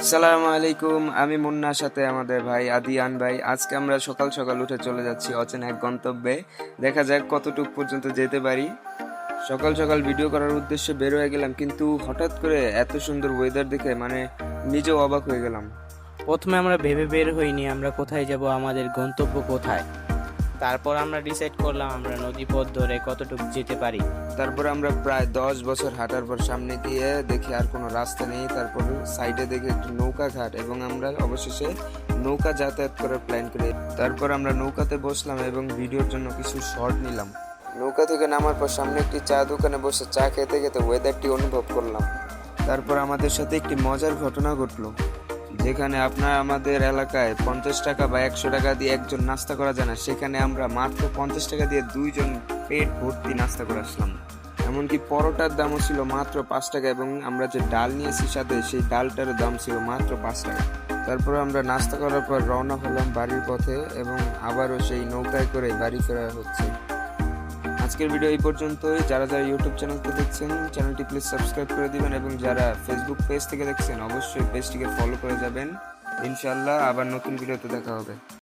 আসসালামু আলাইকুম। আমি মুন্নার সাথে আমাদের ভাই আদিয়ান ভাই। আজকে আমরা সকাল সকাল উঠে চলে যাচ্ছি অচেনা এক গন্তব্যে। দেখা যাক কতটুক পর্যন্ত যেতে পারি। সকাল সকাল ভিডিও করার উদ্দেশ্যে বের হয়ে গেলাম, কিন্তু হঠাৎ করে এত সুন্দর ওয়েদার দেখে নিজেও অবাক হয়ে গেলাম। প্রথমে আমরা ভেবে বের হইনি আমরা কোথায় যাব, আমাদের গন্তব্য কোথায়। তারপর আমরা ডিসাইড করলাম আমরা নদীপথ ধরে কতটুকু যেতে পারি। তারপর আমরা প্রায় 10 বছর হাঁটার পর সামনে গিয়ে দেখি আর কোনো রাস্তা নেই। তারপর সাইডে দেখি একটি নৌকা ঘাট এবং আমরা অবশেষে নৌকা যাতায়াত করার প্ল্যান করি। তারপর আমরা নৌকাতে বসলাম এবং ভিডিওর জন্য কিছু শর্ট নিলাম। নৌকা থেকে নামার পর সামনে একটি চা দোকানে বসে চা খেতে খেতে ওয়েদারটি অনুভব করলাম। তারপর আমাদের সাথে একটি মজার ঘটনা ঘটলো, যেখানে আমাদের এলাকায় 50 টাকা বা 100 টাকা দিয়ে একজন নাস্তা করা যায় না, সেখানে আমরা মাত্র 50 টাকা দিয়ে দুইজন পেট ভর্তি নাস্তা করে আসলাম। এমনকি পরোটার দামও ছিল মাত্র 5 টাকা এবং আমরা যে ডাল নিয়েছি সাথে, সেই ডালটার দাম ছিল মাত্র 5 টাকা। তারপর আমরা নাস্তা করার পর রওনা হলাম বাড়ির পথে এবং আবারও সেই নৌকায় করে বাড়ি ফেরা হচ্ছে। আজকের ভিডিও এই পর্যন্তই। যারা যারা ইউটিউব চ্যানেলকে দেখছেন, চ্যানেলটি প্লিজ সাবস্ক্রাইব করে দিবেন এবং যারা ফেসবুক পেজ থেকে দেখছেন অবশ্যই পেজটিকে ফলো করে যাবেন। ইনশাআল্লাহ আবার নতুন ভিডিওতে দেখা হবে।